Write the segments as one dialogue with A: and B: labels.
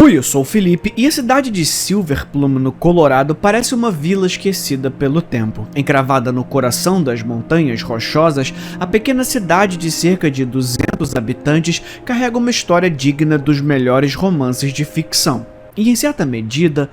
A: Oi, eu sou o Felipe e a cidade de Silver Plume, no Colorado, parece uma vila esquecida pelo tempo. Encravada no coração das montanhas rochosas, a pequena cidade de cerca de 200 habitantes carrega uma história digna dos melhores romances de ficção. E em certa medida,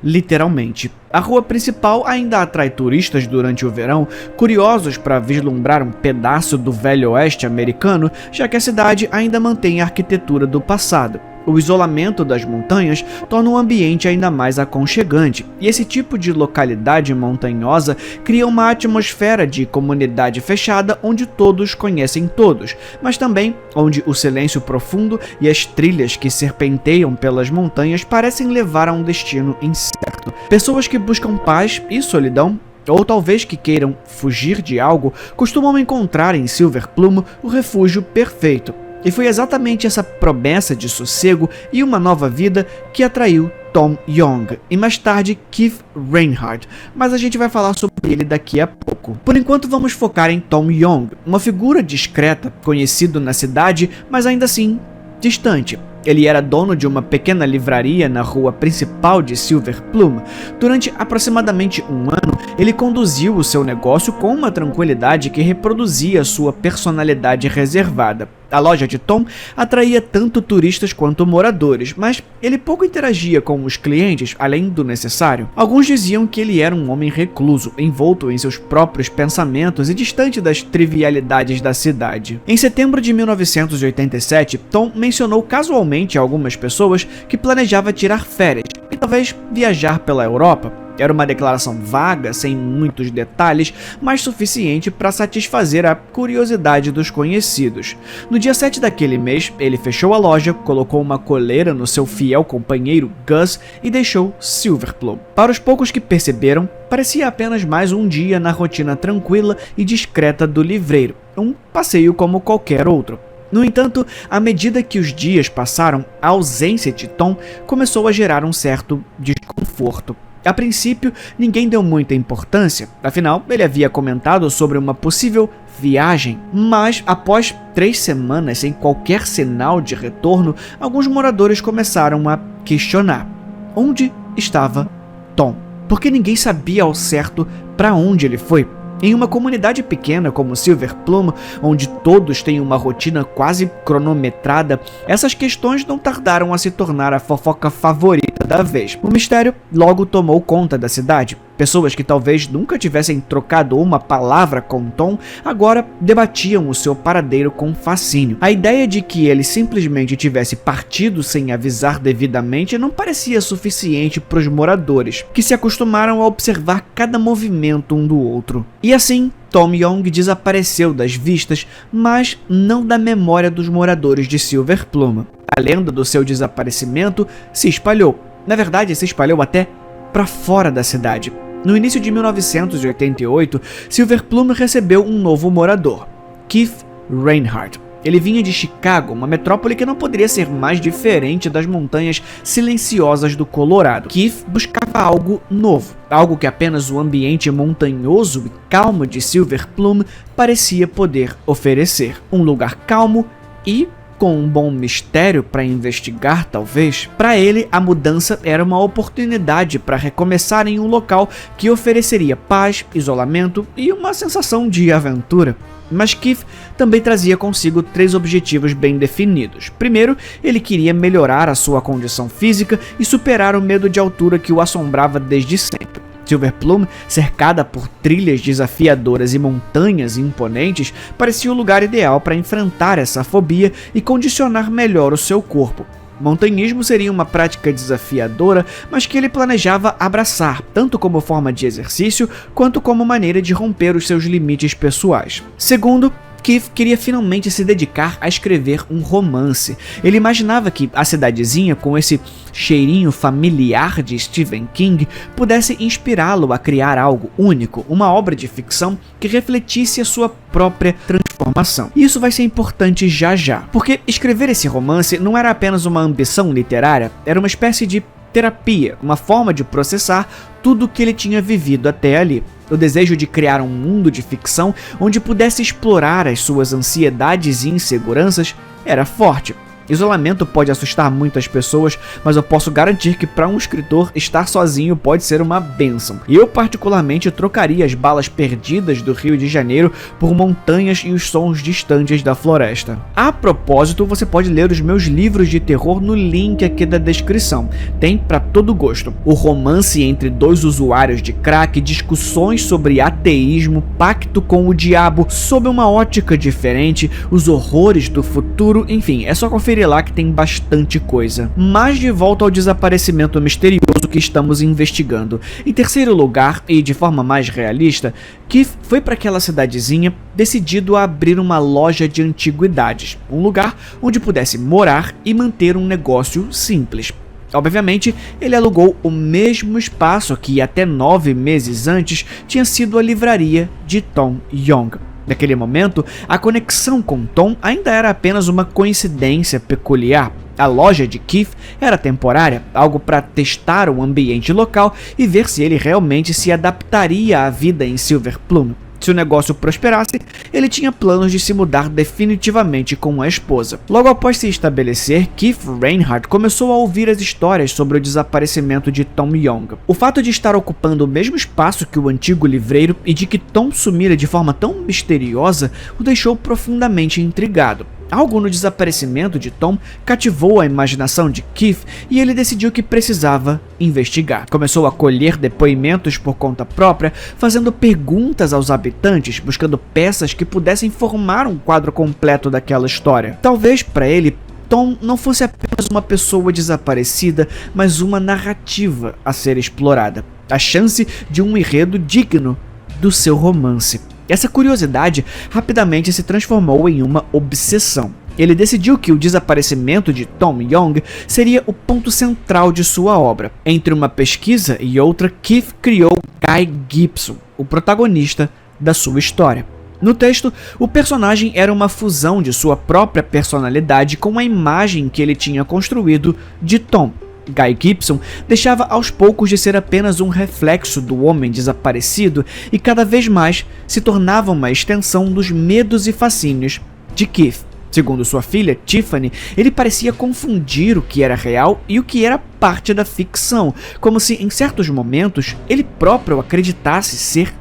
A: literalmente. A rua principal ainda atrai turistas durante o verão, curiosos para vislumbrar um pedaço do velho oeste americano, já que a cidade ainda mantém a arquitetura do passado. O isolamento das montanhas torna o ambiente ainda mais aconchegante, e esse tipo de localidade montanhosa cria uma atmosfera de comunidade fechada onde todos conhecem todos, mas também onde o silêncio profundo e as trilhas que serpenteiam pelas montanhas parecem levar a um destino incerto. Pessoas que buscam paz e solidão, ou talvez que queiram fugir de algo, costumam encontrar em Silver Plume o refúgio perfeito. E foi exatamente essa promessa de sossego e uma nova vida que atraiu Tom Young e mais tarde Keith Reinhardt, mas a gente vai falar sobre ele daqui a pouco. Por enquanto vamos focar em Tom Young, uma figura discreta, conhecido na cidade, mas ainda assim distante. Ele era dono de uma pequena livraria na rua principal de Silver Plume. Durante aproximadamente um ano, ele conduziu o seu negócio com uma tranquilidade que reproduzia sua personalidade reservada. A loja de Tom atraía tanto turistas quanto moradores, mas ele pouco interagia com os clientes além do necessário. Alguns diziam que ele era um homem recluso, envolto em seus próprios pensamentos e distante das trivialidades da cidade. Em setembro de 1987, Tom mencionou casualmente a algumas pessoas que planejava tirar férias e talvez viajar pela Europa. Era uma declaração vaga, sem muitos detalhes, mas suficiente para satisfazer a curiosidade dos conhecidos. No dia 7 daquele mês, ele fechou a loja, colocou uma coleira no seu fiel companheiro Gus e deixou Silver Plume. Para os poucos que perceberam, parecia apenas mais um dia na rotina tranquila e discreta do livreiro, um passeio como qualquer outro. No entanto, à medida que os dias passaram, a ausência de Tom começou a gerar um certo desconforto. A princípio, ninguém deu muita importância, afinal, ele havia comentado sobre uma possível viagem. Mas, após 3 semanas sem qualquer sinal de retorno, alguns moradores começaram a questionar: onde estava Tom? Porque ninguém sabia ao certo para onde ele foi. Em uma comunidade pequena como Silver Plume, onde todos têm uma rotina quase cronometrada, essas questões não tardaram a se tornar a fofoca favorita da vez. O mistério logo tomou conta da cidade. Pessoas que talvez nunca tivessem trocado uma palavra com Tom, agora debatiam o seu paradeiro com fascínio. A ideia de que ele simplesmente tivesse partido sem avisar devidamente não parecia suficiente para os moradores, que se acostumaram a observar cada movimento um do outro. E assim, Tom Young desapareceu das vistas, mas não da memória dos moradores de Silver Plume. A lenda do seu desaparecimento se espalhou. Na verdade, se espalhou até para fora da cidade. No início de 1988, Silver Plume recebeu um novo morador, Keith Reinhardt. Ele vinha de Chicago, uma metrópole que não poderia ser mais diferente das montanhas silenciosas do Colorado. Keith buscava algo novo, algo que apenas o ambiente montanhoso e calmo de Silver Plume parecia poder oferecer. Um lugar calmo e com um bom mistério para investigar, talvez. Para ele, a mudança era uma oportunidade para recomeçar em um local que ofereceria paz, isolamento e uma sensação de aventura. Mas Keith também trazia consigo 3 objetivos bem definidos. Primeiro, ele queria melhorar a sua condição física e superar o medo de altura que o assombrava desde sempre. Silver Plume, cercada por trilhas desafiadoras e montanhas imponentes, parecia o lugar ideal para enfrentar essa fobia e condicionar melhor o seu corpo. Montanhismo seria uma prática desafiadora, mas que ele planejava abraçar, tanto como forma de exercício, quanto como maneira de romper os seus limites pessoais. Segundo, Keith queria finalmente se dedicar a escrever um romance. Ele imaginava que a cidadezinha, com esse cheirinho familiar de Stephen King, pudesse inspirá-lo a criar algo único, uma obra de ficção que refletisse a sua própria transformação. E isso vai ser importante já já, porque escrever esse romance não era apenas uma ambição literária, era uma espécie de terapia, uma forma de processar tudo o que ele tinha vivido até ali. O desejo de criar um mundo de ficção onde pudesse explorar as suas ansiedades e inseguranças era forte. Isolamento pode assustar muitas pessoas, mas eu posso garantir que para um escritor estar sozinho pode ser uma bênção. E eu particularmente trocaria as balas perdidas do Rio de Janeiro por montanhas e os sons distantes da floresta. A propósito, você pode ler os meus livros de terror no link aqui da descrição. Tem para todo gosto. O romance entre dois usuários de crack, discussões sobre ateísmo, pacto com o diabo sob uma ótica diferente, os horrores do futuro, enfim, é só conferir lá que tem bastante coisa. Mas de volta ao desaparecimento misterioso que estamos investigando. Em terceiro lugar, e de forma mais realista, Keith foi para aquela cidadezinha decidido a abrir uma loja de antiguidades, um lugar onde pudesse morar e manter um negócio simples. Obviamente, ele alugou o mesmo espaço que até 9 meses antes tinha sido a livraria de Tom Young. Naquele momento, a conexão com Tom ainda era apenas uma coincidência peculiar. A loja de Keith era temporária, algo para testar o ambiente local e ver se ele realmente se adaptaria à vida em Silver Plume. Se o negócio prosperasse, ele tinha planos de se mudar definitivamente com a esposa. Logo após se estabelecer, Keith Reinhardt começou a ouvir as histórias sobre o desaparecimento de Tom Young. O fato de estar ocupando o mesmo espaço que o antigo livreiro e de que Tom sumira de forma tão misteriosa o deixou profundamente intrigado. Algo no desaparecimento de Tom cativou a imaginação de Keith e ele decidiu que precisava investigar. Começou a colher depoimentos por conta própria, fazendo perguntas aos habitantes, buscando peças que pudessem formar um quadro completo daquela história. Talvez para ele, Tom não fosse apenas uma pessoa desaparecida, mas uma narrativa a ser explorada. A chance de um enredo digno do seu romance. Essa curiosidade rapidamente se transformou em uma obsessão. Ele decidiu que o desaparecimento de Tom Young seria o ponto central de sua obra. Entre uma pesquisa e outra, Keith criou Guy Gibson, o protagonista da sua história. No texto, o personagem era uma fusão de sua própria personalidade com a imagem que ele tinha construído de Tom. Guy Gibson deixava aos poucos de ser apenas um reflexo do homem desaparecido e cada vez mais se tornava uma extensão dos medos e fascínios de Keith. Segundo sua filha, Tiffany, ele parecia confundir o que era real e o que era parte da ficção, como se em certos momentos ele próprio acreditasse ser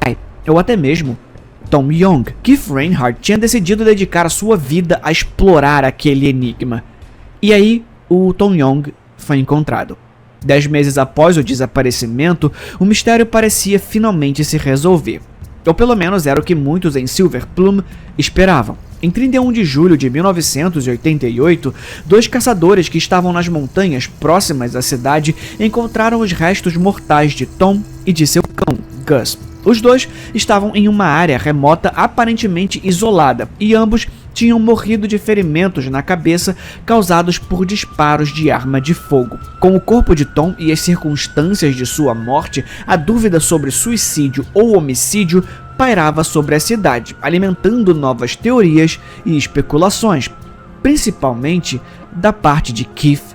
A: Guy, ou até mesmo Tom Young. Keith Reinhardt tinha decidido dedicar a sua vida a explorar aquele enigma. E aí, o Tom Young foi encontrado. 10 meses após o desaparecimento, o mistério parecia finalmente se resolver. Ou pelo menos era o que muitos em Silver Plume esperavam. Em 31 de julho de 1988, 2 caçadores que estavam nas montanhas próximas à cidade encontraram os restos mortais de Tom e de seu cão, Gus. Os dois estavam em uma área remota aparentemente isolada e ambos tinham morrido de ferimentos na cabeça causados por disparos de arma de fogo. Com o corpo de Tom e as circunstâncias de sua morte, a dúvida sobre suicídio ou homicídio pairava sobre a cidade, alimentando novas teorias e especulações, principalmente da parte de Keith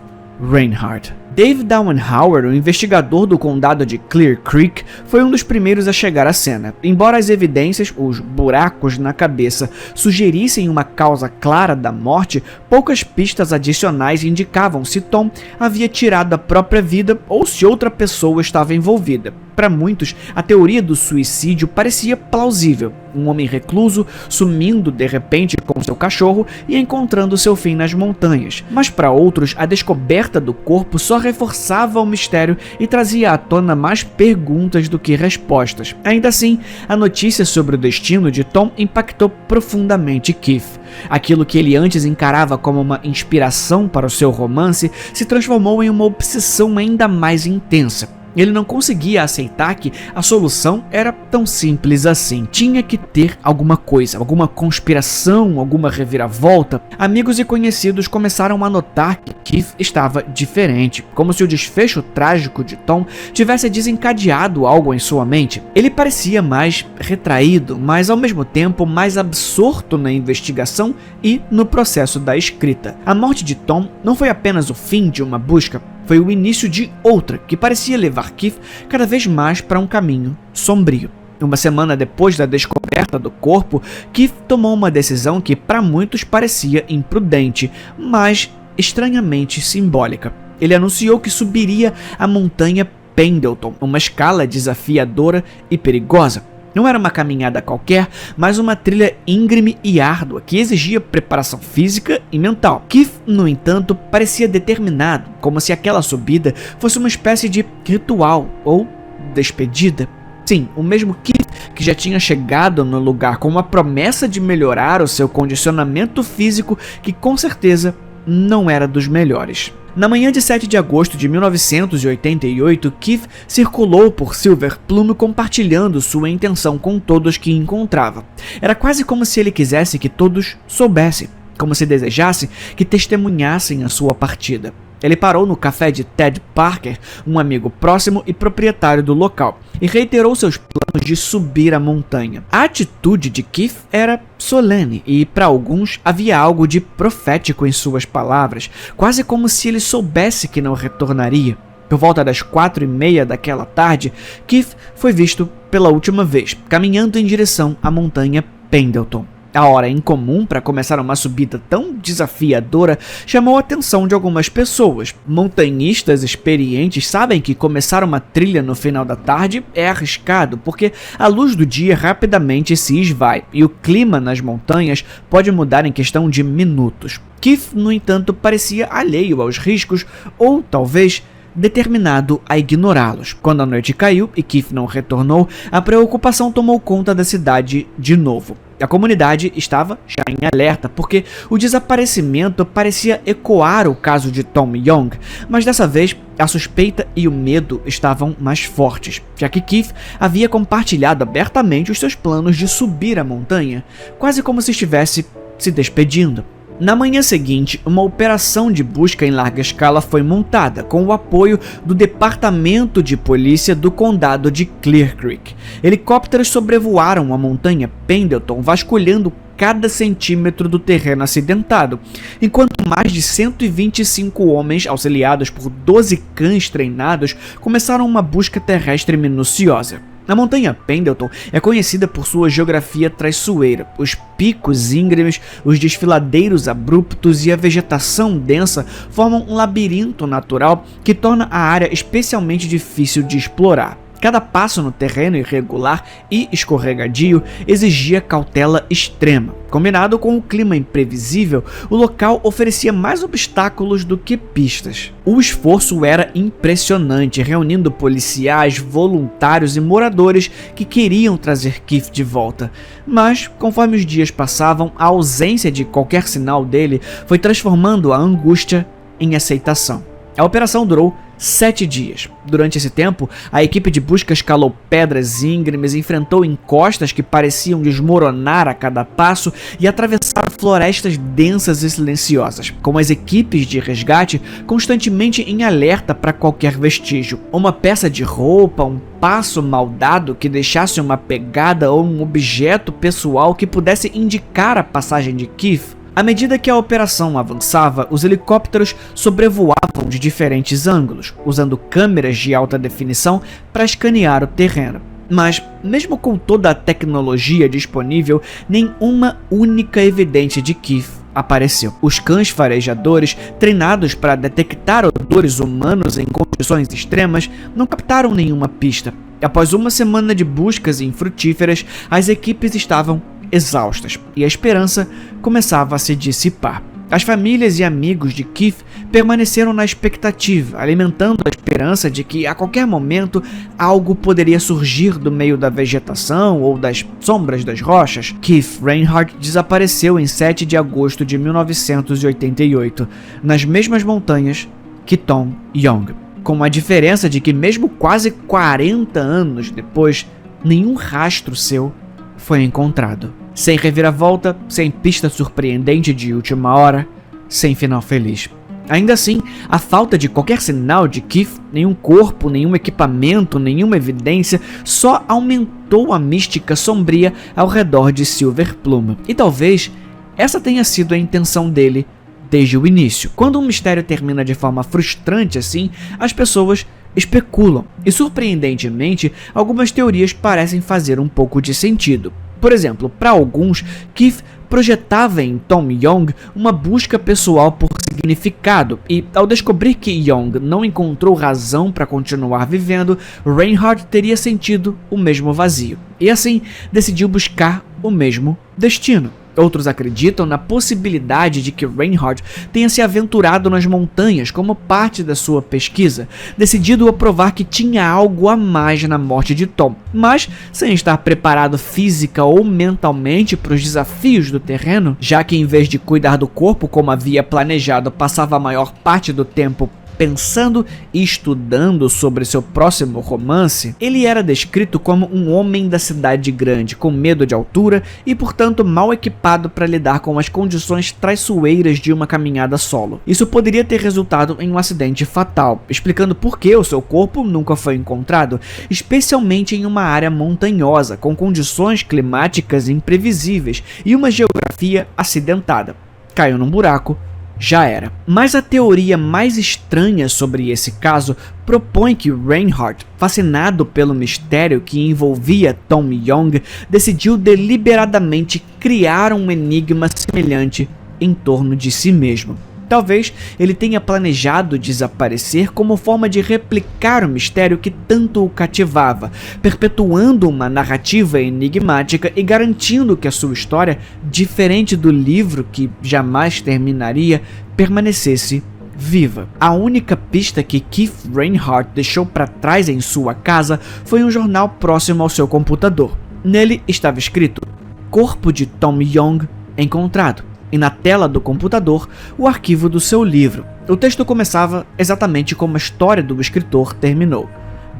A: Reinhardt. Dave Dauenhauer, o investigador do condado de Clear Creek, foi um dos primeiros a chegar à cena. Embora as evidências, os buracos na cabeça, sugerissem uma causa clara da morte, poucas pistas adicionais indicavam se Tom havia tirado a própria vida ou se outra pessoa estava envolvida. Para muitos, a teoria do suicídio parecia plausível. Um homem recluso sumindo de repente com seu cachorro e encontrando seu fim nas montanhas. Mas para outros, a descoberta do corpo só reforçava o mistério e trazia à tona mais perguntas do que respostas. Ainda assim, a notícia sobre o destino de Tom impactou profundamente Keith. Aquilo que ele antes encarava como uma inspiração para o seu romance se transformou em uma obsessão ainda mais intensa. Ele não conseguia aceitar que a solução era tão simples assim. Tinha que ter alguma coisa, alguma conspiração, alguma reviravolta. Amigos e conhecidos começaram a notar que Keith estava diferente, como se o desfecho trágico de Tom tivesse desencadeado algo em sua mente. Ele parecia mais retraído, mas ao mesmo tempo mais absorto na investigação e no processo da escrita. A morte de Tom não foi apenas o fim de uma busca, foi o início de outra que parecia levar Keith cada vez mais para um caminho sombrio. Uma semana depois da descoberta descoberta do corpo, Keith tomou uma decisão que para muitos parecia imprudente, mas estranhamente simbólica. Ele anunciou que subiria a montanha Pendleton, uma escala desafiadora e perigosa. Não era uma caminhada qualquer, mas uma trilha íngreme e árdua que exigia preparação física e mental. Keith, no entanto, parecia determinado, como se aquela subida fosse uma espécie de ritual ou despedida. Sim, o mesmo Keith que já tinha chegado no lugar com uma promessa de melhorar o seu condicionamento físico, que com certeza não era dos melhores. Na manhã de 7 de agosto de 1988, Keith circulou por Silver Plume compartilhando sua intenção com todos que encontrava. Era quase como se ele quisesse que todos soubessem, como se desejasse que testemunhassem a sua partida. Ele parou no café de Ted Parker, um amigo próximo e proprietário do local, e reiterou seus planos de subir a montanha. A atitude de Keith era solene e, para alguns, havia algo de profético em suas palavras, quase como se ele soubesse que não retornaria. Por volta das 4:30 daquela tarde, Keith foi visto pela última vez, caminhando em direção à montanha Pendleton. A hora incomum para começar uma subida tão desafiadora chamou a atenção de algumas pessoas. Montanhistas experientes sabem que começar uma trilha no final da tarde é arriscado, porque a luz do dia rapidamente se esvai e o clima nas montanhas pode mudar em questão de minutos. Keith, no entanto, parecia alheio aos riscos, ou talvez determinado a ignorá-los. Quando a noite caiu e Keith não retornou, a preocupação tomou conta da cidade de novo. A comunidade estava já em alerta, porque o desaparecimento parecia ecoar o caso de Tom Young, mas dessa vez a suspeita e o medo estavam mais fortes, já que Keith havia compartilhado abertamente os seus planos de subir a montanha, quase como se estivesse se despedindo. Na manhã seguinte, uma operação de busca em larga escala foi montada, com o apoio do Departamento de Polícia do Condado de Clear Creek. Helicópteros sobrevoaram a montanha Pendleton, vasculhando cada centímetro do terreno acidentado, enquanto mais de 125 homens, auxiliados por 12 cães treinados, começaram uma busca terrestre minuciosa. A montanha Pendleton é conhecida por sua geografia traiçoeira. Os picos íngremes, os desfiladeiros abruptos e a vegetação densa formam um labirinto natural que torna a área especialmente difícil de explorar. Cada passo no terreno irregular e escorregadio exigia cautela extrema. Combinado com o clima imprevisível, o local oferecia mais obstáculos do que pistas. O esforço era impressionante, reunindo policiais, voluntários e moradores que queriam trazer Keith de volta. Mas, conforme os dias passavam, a ausência de qualquer sinal dele foi transformando a angústia em aceitação. A operação durou 7 dias. Durante esse tempo, a equipe de busca escalou pedras íngremes, enfrentou encostas que pareciam desmoronar a cada passo e atravessaram florestas densas e silenciosas, com as equipes de resgate constantemente em alerta para qualquer vestígio. Uma peça de roupa, um passo mal dado que deixasse uma pegada ou um objeto pessoal que pudesse indicar a passagem de Keith. À medida que a operação avançava, os helicópteros sobrevoavam de diferentes ângulos, usando câmeras de alta definição para escanear o terreno. Mas, mesmo com toda a tecnologia disponível, nenhuma única evidência de Keith apareceu. Os cães farejadores, treinados para detectar odores humanos em condições extremas, não captaram nenhuma pista. Após uma semana de buscas infrutíferas, as equipes estavam exaustas e a esperança começava a se dissipar. As famílias e amigos de Keith permaneceram na expectativa, alimentando a esperança de que a qualquer momento algo poderia surgir do meio da vegetação ou das sombras das rochas. Keith Reinhardt desapareceu em 7 de agosto de 1988, nas mesmas montanhas que Tom Young, com a diferença de que mesmo quase 40 anos depois, nenhum rastro seu foi encontrado. Sem reviravolta, sem pista surpreendente de última hora, sem final feliz. Ainda assim, a falta de qualquer sinal de Keith, nenhum corpo, nenhum equipamento, nenhuma evidência, só aumentou a mística sombria ao redor de Silver Plume. E talvez essa tenha sido a intenção dele desde o início. Quando um mistério termina de forma frustrante assim, as pessoas especulam, e surpreendentemente, algumas teorias parecem fazer um pouco de sentido. Por exemplo, para alguns, Keith projetava em Tom Young uma busca pessoal por significado, e ao descobrir que Young não encontrou razão para continuar vivendo, Reinhardt teria sentido o mesmo vazio, e assim decidiu buscar o mesmo destino. Outros acreditam na possibilidade de que Reinhardt tenha se aventurado nas montanhas como parte da sua pesquisa, decidido a provar que tinha algo a mais na morte de Tom, mas sem estar preparado física ou mentalmente para os desafios do terreno, já que em vez de cuidar do corpo como havia planejado, passava a maior parte do tempo pensando e estudando sobre seu próximo romance. Ele era descrito como um homem da cidade grande, com medo de altura e, portanto, mal equipado para lidar com as condições traiçoeiras de uma caminhada solo. Isso poderia ter resultado em um acidente fatal, explicando por que o seu corpo nunca foi encontrado, especialmente em uma área montanhosa, com condições climáticas imprevisíveis e uma geografia acidentada. Caiu num buraco, já era. Mas a teoria mais estranha sobre esse caso propõe que Reinhardt, fascinado pelo mistério que envolvia Tom Young, decidiu deliberadamente criar um enigma semelhante em torno de si mesmo. Talvez ele tenha planejado desaparecer como forma de replicar o mistério que tanto o cativava, perpetuando uma narrativa enigmática e garantindo que a sua história, diferente do livro que jamais terminaria, permanecesse viva. A única pista que Keith Reinhardt deixou para trás em sua casa foi um jornal próximo ao seu computador. Nele estava escrito: "Corpo de Tom Young encontrado", e na tela do computador o arquivo do seu livro. O texto começava exatamente como a história do escritor terminou.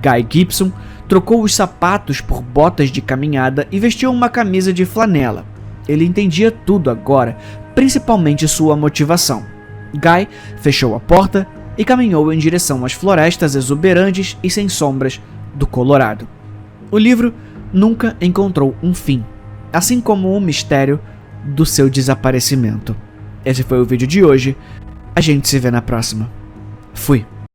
A: Guy Gibson trocou os sapatos por botas de caminhada e vestiu uma camisa de flanela. Ele entendia tudo agora, principalmente sua motivação. Guy fechou a porta e caminhou em direção às florestas exuberantes e sem sombras do Colorado. O livro nunca encontrou um fim, assim como o mistério do seu desaparecimento. Esse foi o vídeo de hoje. A gente se vê na próxima. Fui.